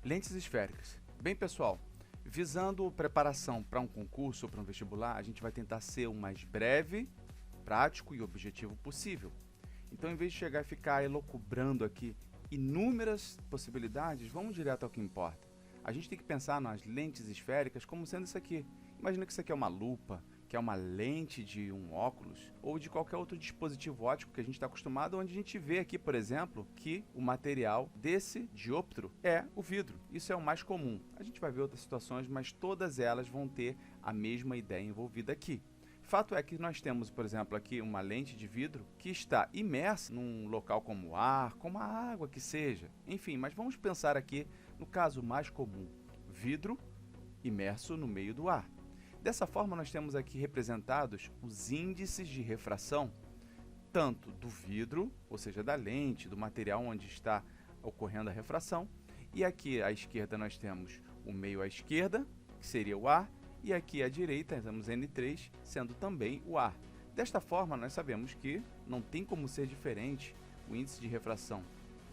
Lentes esféricas. Bem, pessoal, visando preparação para um concurso ou para um vestibular, a gente vai tentar ser o mais breve, prático e objetivo possível. Então, em vez de chegar e ficar elucubrando aqui inúmeras possibilidades, vamos direto ao que importa. A gente tem que pensar nas lentes esféricas como sendo isso aqui. Imagina que isso aqui é uma lupa, que é uma lente de um óculos ou de qualquer outro dispositivo óptico que a gente está acostumado, onde a gente vê aqui, por exemplo, que o material desse dioptro é o vidro. Isso é o mais comum. A gente vai ver outras situações, mas todas elas vão ter a mesma ideia envolvida aqui. Fato é que nós temos, por exemplo, aqui uma lente de vidro que está imersa num local como o ar, como a água que seja. Enfim, mas vamos pensar aqui no caso mais comum, vidro imerso no meio do ar. Dessa forma, nós temos aqui representados os índices de refração, tanto do vidro, ou seja, da lente, do material onde está ocorrendo a refração, e aqui à esquerda nós temos o meio à esquerda, que seria o ar, e aqui à direita temos N3, sendo também o ar. Desta forma, nós sabemos que não tem como ser diferente o índice de refração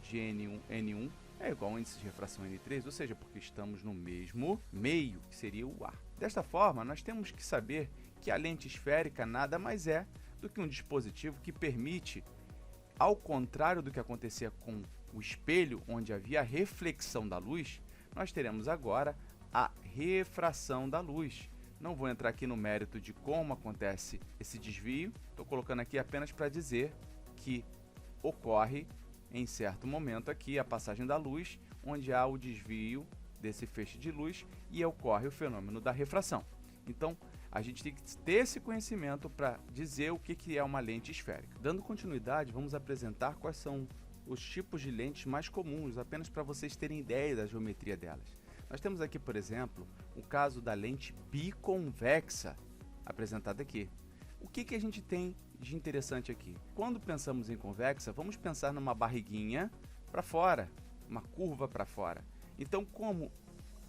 de N1 é igual ao índice de refração N3, ou seja, porque estamos no mesmo meio, que seria o ar. Desta forma, nós temos que saber que a lente esférica nada mais é do que um dispositivo que permite, ao contrário do que acontecia com o espelho, onde havia a reflexão da luz, nós teremos agora a refração da luz. Não vou entrar aqui no mérito de como acontece esse desvio, estou colocando aqui apenas para dizer que ocorre em certo momento aqui a passagem da luz, onde há o desvio desse feixe de luz e ocorre o fenômeno da refração. Então, a gente tem que ter esse conhecimento para dizer o que é uma lente esférica. Dando continuidade, vamos apresentar quais são os tipos de lentes mais comuns, apenas para vocês terem ideia da geometria delas. Nós temos aqui, por exemplo, o caso da lente biconvexa, apresentada aqui. O que a gente tem de interessante aqui? Quando pensamos em convexa, vamos pensar numa barriguinha para fora, uma curva para fora. Então, como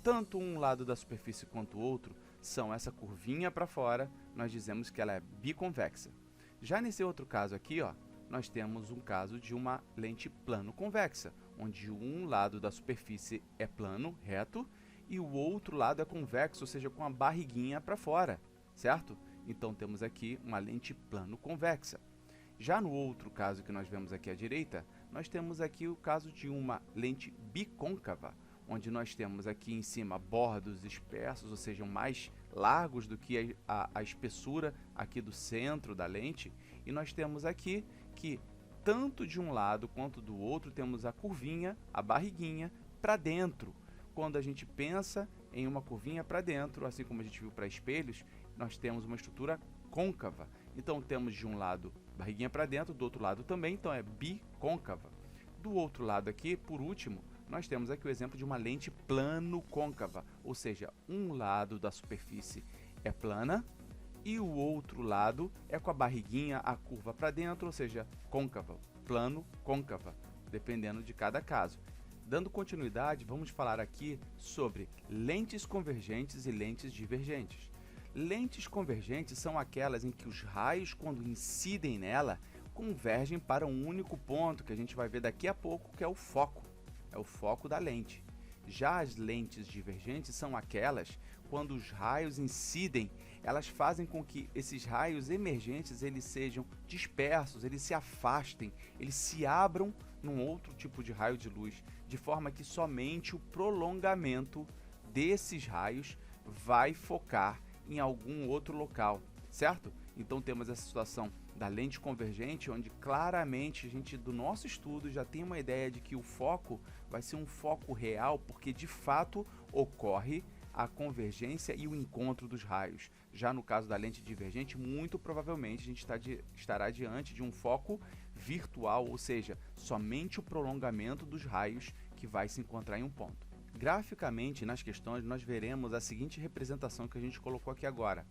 tanto um lado da superfície quanto o outro são essa curvinha para fora, nós dizemos que ela é biconvexa. Já nesse outro caso aqui, ó, nós temos um caso de uma lente plano-convexa, onde um lado da superfície é plano, reto, e o outro lado é convexo, ou seja, com a barriguinha para fora, certo? Então, temos aqui uma lente plano-convexa. Já no outro caso que nós vemos aqui à direita, nós temos aqui o caso de uma lente bicôncava, onde nós temos aqui em cima bordos espessos, ou seja, mais largos do que a espessura aqui do centro da lente, e nós temos aqui que tanto de um lado quanto do outro temos a curvinha, a barriguinha, para dentro. Quando a gente pensa em uma curvinha para dentro, assim como a gente viu para espelhos, nós temos uma estrutura côncava. Então, temos de um lado barriguinha para dentro, do outro lado também, então é bicôncava. Do outro lado aqui, por último, nós temos aqui o exemplo de uma lente plano-côncava, ou seja, um lado da superfície é plana e o outro lado é com a barriguinha, a curva para dentro, ou seja, côncava, plano-côncava, dependendo de cada caso. Dando continuidade, vamos falar aqui sobre lentes convergentes e lentes divergentes. Lentes convergentes são aquelas em que os raios, quando incidem nela, convergem para um único ponto, que a gente vai ver daqui a pouco, que é o foco. É o foco da lente. Já as lentes divergentes são aquelas quando os raios incidem, elas fazem com que esses raios emergentes eles sejam dispersos, eles se afastem, eles se abram num outro tipo de raio de luz, de forma que somente o prolongamento desses raios vai focar em algum outro local, certo? Então temos essa situação da lente convergente, onde claramente a gente do nosso estudo já tem uma ideia de que o foco vai ser um foco real, porque de fato ocorre a convergência e o encontro dos raios. Já no caso da lente divergente, muito provavelmente a gente estará diante de um foco virtual, ou seja, somente o prolongamento dos raios que vai se encontrar em um ponto. Graficamente, nas questões, nós veremos a seguinte representação que a gente colocou aqui agora.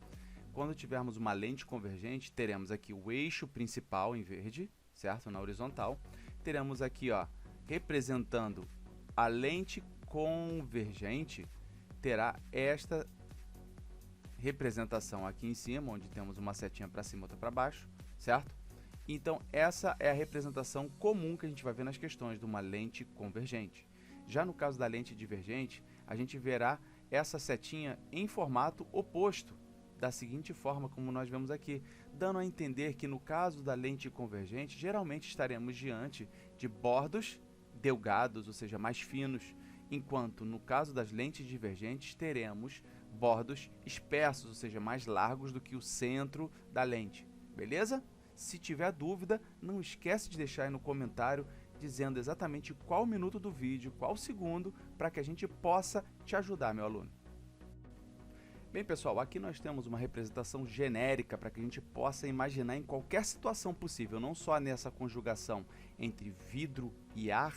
Quando tivermos uma lente convergente, teremos aqui o eixo principal em verde, certo? Na horizontal. Teremos aqui, ó, representando a lente convergente, terá esta representação aqui em cima, onde temos uma setinha para cima e outra para baixo, certo? Então, essa é a representação comum que a gente vai ver nas questões de uma lente convergente. Já no caso da lente divergente, a gente verá essa setinha em formato oposto, da seguinte forma como nós vemos aqui, dando a entender que no caso da lente convergente, geralmente estaremos diante de bordos delgados, ou seja, mais finos, enquanto no caso das lentes divergentes teremos bordos espessos, ou seja, mais largos do que o centro da lente, beleza? Se tiver dúvida, não esquece de deixar aí no comentário dizendo exatamente qual minuto do vídeo, qual segundo, para que a gente possa te ajudar, meu aluno. Bem, pessoal, aqui nós temos uma representação genérica para que a gente possa imaginar em qualquer situação possível, não só nessa conjugação entre vidro e ar,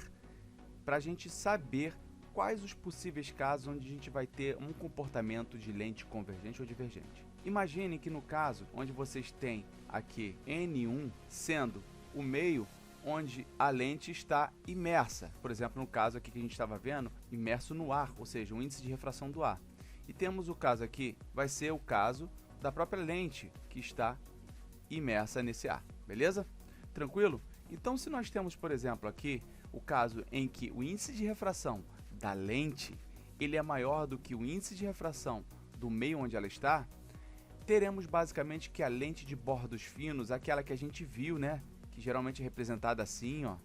para a gente saber quais os possíveis casos onde a gente vai ter um comportamento de lente convergente ou divergente. Imagine que no caso onde vocês têm aqui N1 sendo o meio onde a lente está imersa, por exemplo, no caso aqui que a gente estava vendo, imerso no ar, ou seja, o índice de refração do ar. E temos o caso aqui, vai ser o caso da própria lente que está imersa nesse ar, beleza? Tranquilo? Então, se nós temos, por exemplo, aqui o caso em que o índice de refração da lente ele é maior do que o índice de refração do meio onde ela está, teremos basicamente que a lente de bordos finos, aquela que a gente viu, né, que geralmente é representada assim, ó,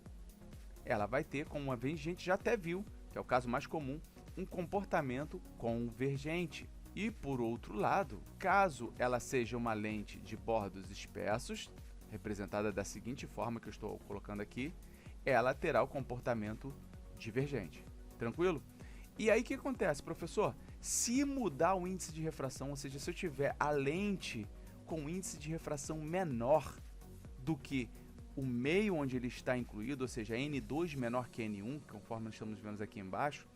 ela vai ter, como a gente já até viu, que é o caso mais comum, um comportamento convergente. E por outro lado, caso ela seja uma lente de bordos espessos, representada da seguinte forma que eu estou colocando aqui, ela terá o comportamento divergente. Tranquilo? E aí o que acontece, professor? Se mudar o índice de refração, ou seja, se eu tiver a lente com índice de refração menor do que o meio onde ele está incluído, ou seja, N2 menor que N1, conforme nós estamos vendo aqui embaixo,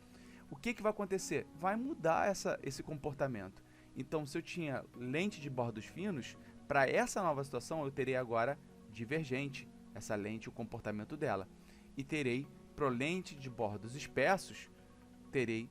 o que vai acontecer? Vai mudar esse comportamento. Então, se eu tinha lente de bordos finos, para essa nova situação eu terei agora divergente, essa lente, o comportamento dela. E terei, para lente de bordos espessos, terei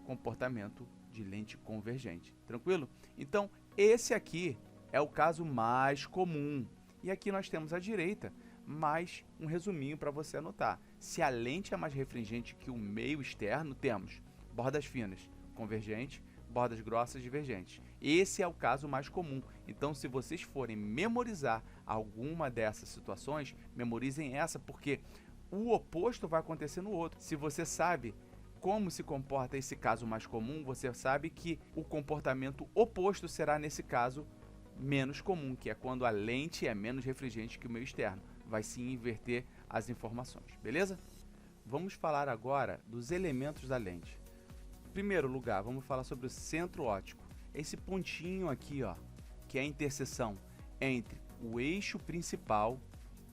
comportamento de lente convergente. Tranquilo? Então, esse aqui é o caso mais comum. E aqui nós temos à direita mais um resuminho para você anotar. Se a lente é mais refringente que o meio externo, temos bordas finas, convergente, bordas grossas, divergentes. Esse é o caso mais comum. Então, se vocês forem memorizar alguma dessas situações, memorizem essa, porque o oposto vai acontecer no outro. Se você sabe como se comporta esse caso mais comum, você sabe que o comportamento oposto será, nesse caso, menos comum, que é quando a lente é menos refringente que o meio externo. Vai se inverter as informações, beleza? Vamos falar agora dos elementos da lente. Em primeiro lugar, vamos falar sobre o centro óptico. Esse pontinho aqui, ó, que é a interseção entre o eixo principal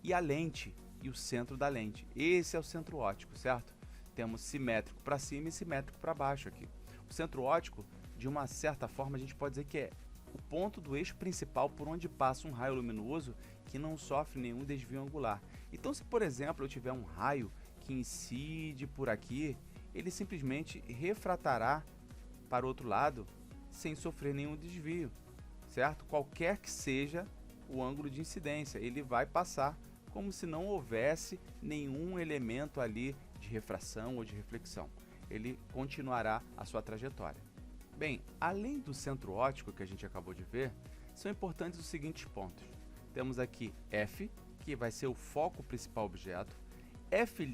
e a lente, e o centro da lente. Esse é o centro óptico, certo? Temos simétrico para cima e simétrico para baixo aqui. O centro óptico, de uma certa forma, a gente pode dizer que é o ponto do eixo principal por onde passa um raio luminoso que não sofre nenhum desvio angular. Então, se por exemplo eu tiver um raio que incide por aqui, ele simplesmente refratará para o outro lado sem sofrer nenhum desvio, certo? Qualquer que seja o ângulo de incidência, ele vai passar como se não houvesse nenhum elemento ali de refração ou de reflexão. Ele continuará a sua trajetória. Bem, além do centro óptico que a gente acabou de ver, são importantes os seguintes pontos. Temos aqui F, que vai ser o foco principal objeto, F',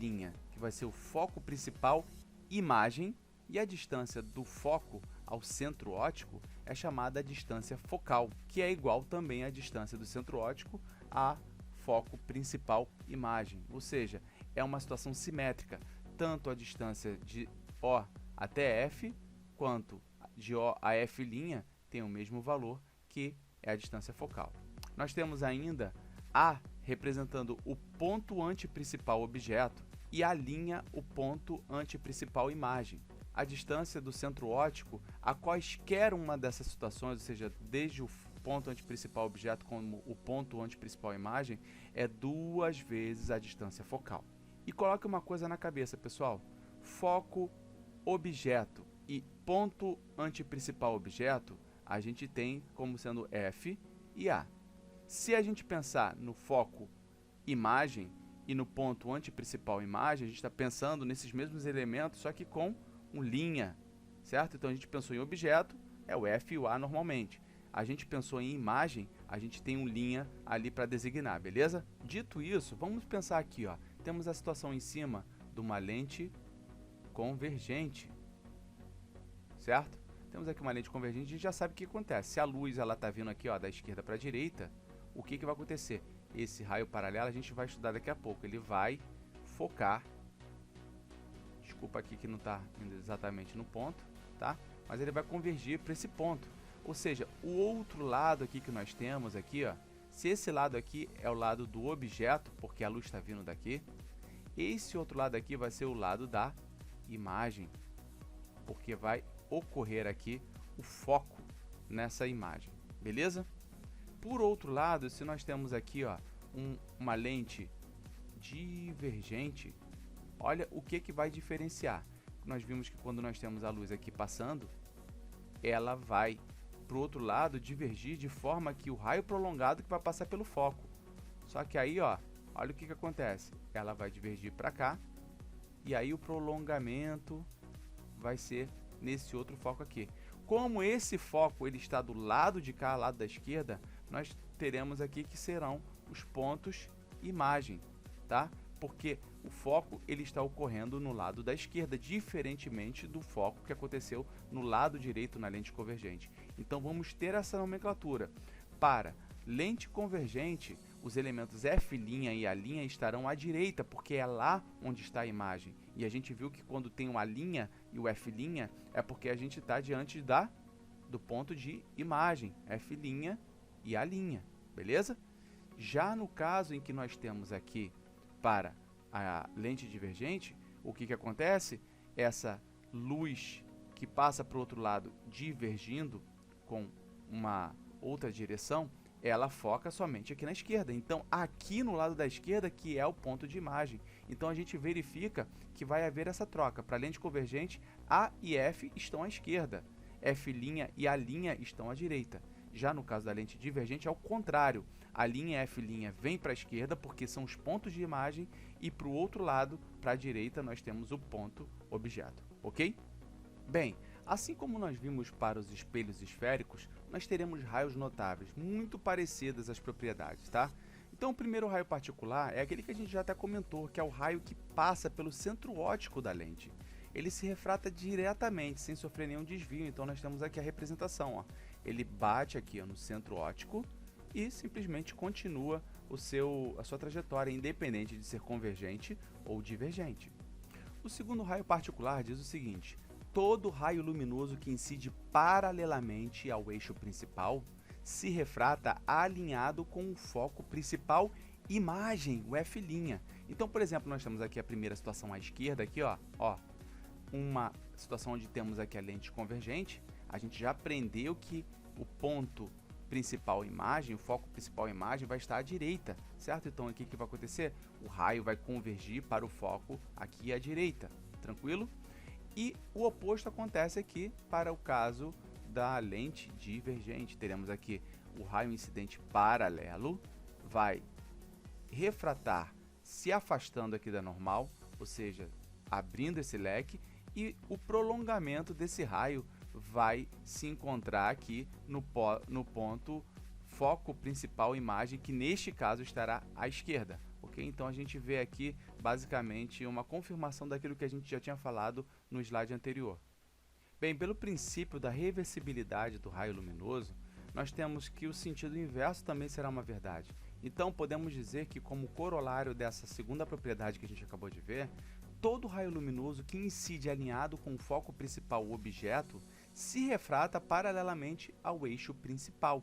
que vai ser o foco principal imagem, e a distância do foco ao centro óptico é chamada distância focal, que é igual também à distância do centro óptico a foco principal imagem, ou seja, é uma situação simétrica, tanto a distância de O até F, quanto de O a F' tem o mesmo valor, que é a distância focal. Nós temos ainda A representando o ponto antiprincipal objeto e a linha o ponto antiprincipal imagem. A distância do centro óptico a quaisquer uma dessas situações, ou seja, desde o ponto antiprincipal objeto como o ponto antiprincipal imagem, é 2 vezes a distância focal. E coloque uma coisa na cabeça, pessoal. Foco, objeto e ponto antiprincipal objeto, a gente tem como sendo F e A. Se a gente pensar no foco imagem, e no ponto antiprincipal imagem, a gente está pensando nesses mesmos elementos, só que com um linha, certo? Então a gente pensou em objeto, é o F e o A normalmente. A gente pensou em imagem, a gente tem um linha ali para designar, beleza? Dito isso, vamos pensar aqui, ó. Temos a situação em cima de uma lente convergente, certo? Temos aqui uma lente convergente, a gente já sabe o que acontece. Se a luz ela está vindo aqui, ó, da esquerda para a direita, o que vai acontecer? Esse raio paralelo a gente vai estudar daqui a pouco. Ele vai focar, desculpa aqui que não está indo exatamente no ponto, tá? Mas ele vai convergir para esse ponto. Ou seja, o outro lado aqui que nós temos aqui, ó, se esse lado aqui é o lado do objeto, porque a luz está vindo daqui, esse outro lado aqui vai ser o lado da imagem, porque vai ocorrer aqui o foco nessa imagem, beleza? Por outro lado, se nós temos aqui, ó, uma lente divergente, olha o que vai diferenciar. Nós vimos que quando nós temos a luz aqui passando, ela vai para o outro lado divergir de forma que o raio prolongado que vai passar pelo foco. Só que aí, ó, olha o que acontece. Ela vai divergir para cá e aí o prolongamento vai ser nesse outro foco aqui. Como esse foco ele está do lado de cá, lado da esquerda, nós teremos aqui que serão os pontos imagem, tá? Porque o foco ele está ocorrendo no lado da esquerda, diferentemente do foco que aconteceu no lado direito na lente convergente. Então vamos ter essa nomenclatura. Para lente convergente, os elementos F' e A' estarão à direita, porque é lá onde está a imagem. E a gente viu que quando tem o A' e o F' é porque a gente está diante do ponto de imagem, F' e A', beleza? Já no caso em que nós temos aqui para a lente divergente, o que acontece? Essa luz que passa para o outro lado divergindo com uma outra direção, ela foca somente aqui na esquerda. Então, aqui no lado da esquerda que é o ponto de imagem. Então, a gente verifica que vai haver essa troca. Para a lente convergente, A e F estão à esquerda, F' e A' estão à direita. Já no caso da lente divergente, é o contrário. A linha F' vem para a esquerda porque são os pontos de imagem e para o outro lado, para a direita, nós temos o ponto objeto, ok? Bem, assim como nós vimos para os espelhos esféricos, nós teremos raios notáveis, muito parecidas às propriedades, tá? Então o primeiro raio particular é aquele que a gente já até comentou, que é o raio que passa pelo centro óptico da lente. Ele se refrata diretamente, sem sofrer nenhum desvio, então nós temos aqui a representação, ó. Ele bate aqui, ó, no centro óptico e simplesmente continua a sua trajetória, independente de ser convergente ou divergente. O segundo raio particular diz o seguinte: todo raio luminoso que incide paralelamente ao eixo principal se refrata alinhado com o foco principal imagem, o F'. Então, por exemplo, nós temos aqui a primeira situação à esquerda, aqui, ó, uma situação onde temos aqui a lente convergente. A gente já aprendeu que o ponto principal imagem, o foco principal imagem vai estar à direita, certo? Então aqui o que vai acontecer? O raio vai convergir para o foco aqui à direita, tranquilo? E o oposto acontece aqui para o caso da lente divergente. Teremos aqui o raio incidente paralelo, vai refratar se afastando aqui da normal, ou seja, abrindo esse leque, e o prolongamento desse raio vai se encontrar aqui no ponto foco principal imagem, que neste caso estará à esquerda, ok? Então a gente vê aqui basicamente uma confirmação daquilo que a gente já tinha falado no slide anterior. Bem, pelo princípio da reversibilidade do raio luminoso, nós temos que o sentido inverso também será uma verdade. Então podemos dizer que, como corolário dessa segunda propriedade que a gente acabou de ver, todo raio luminoso que incide alinhado com o foco principal, o objeto, se refrata paralelamente ao eixo principal.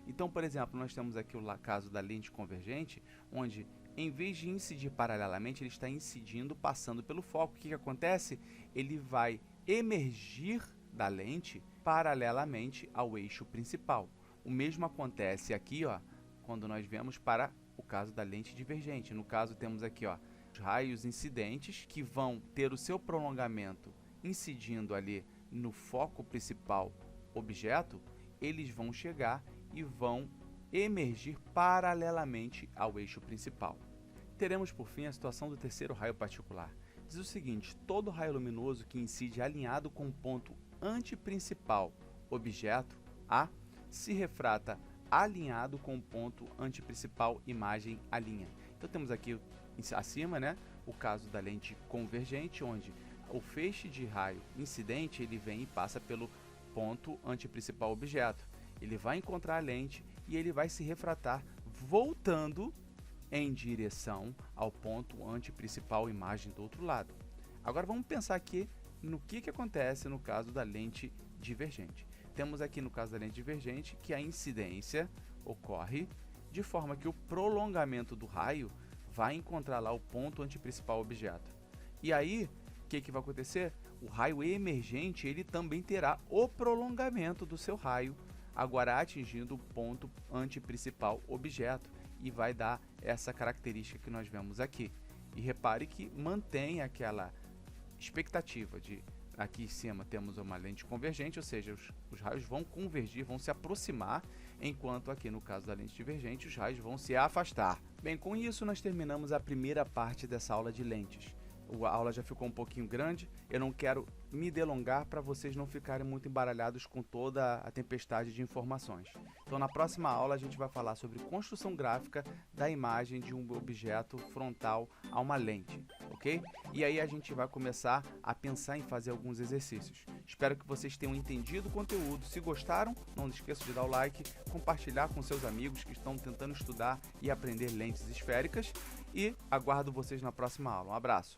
Então, por exemplo, nós temos aqui o caso da lente convergente, onde em vez de incidir paralelamente, ele está incidindo passando pelo foco. O que acontece? Ele vai emergir da lente paralelamente ao eixo principal. O mesmo acontece aqui, ó, quando nós vemos para o caso da lente divergente. No caso, temos aqui, ó, os raios incidentes que vão ter o seu prolongamento incidindo ali no foco principal objeto, eles vão chegar e vão emergir paralelamente ao eixo principal. Teremos por fim a situação do terceiro raio particular. Diz o seguinte: todo raio luminoso que incide alinhado com o ponto antiprincipal objeto A se refrata alinhado com o ponto antiprincipal imagem A'. Então temos aqui acima, né, o caso da lente convergente, onde o feixe de raio incidente ele vem e passa pelo ponto antiprincipal objeto. Ele vai encontrar a lente e ele vai se refratar voltando em direção ao ponto antiprincipal imagem do outro lado. Agora vamos pensar aqui no que acontece no caso da lente divergente. Temos aqui no caso da lente divergente que a incidência ocorre de forma que o prolongamento do raio vai encontrar lá o ponto antiprincipal objeto. E aí, o que vai acontecer? O raio emergente ele também terá o prolongamento do seu raio, agora atingindo o ponto antiprincipal objeto, e vai dar essa característica que nós vemos aqui. E repare que mantém aquela expectativa de, aqui em cima temos uma lente convergente, ou seja, os raios vão convergir, vão se aproximar, enquanto aqui no caso da lente divergente os raios vão se afastar. Bem, com isso nós terminamos a primeira parte dessa aula de lentes. A aula já ficou um pouquinho grande, eu não quero me delongar para vocês não ficarem muito embaralhados com toda a tempestade de informações. Então na próxima aula a gente vai falar sobre construção gráfica da imagem de um objeto frontal a uma lente, ok? E aí a gente vai começar a pensar em fazer alguns exercícios. Espero que vocês tenham entendido o conteúdo. Se gostaram, não esqueça de dar o like, compartilhar com seus amigos que estão tentando estudar e aprender lentes esféricas, e aguardo vocês na próxima aula. Um abraço!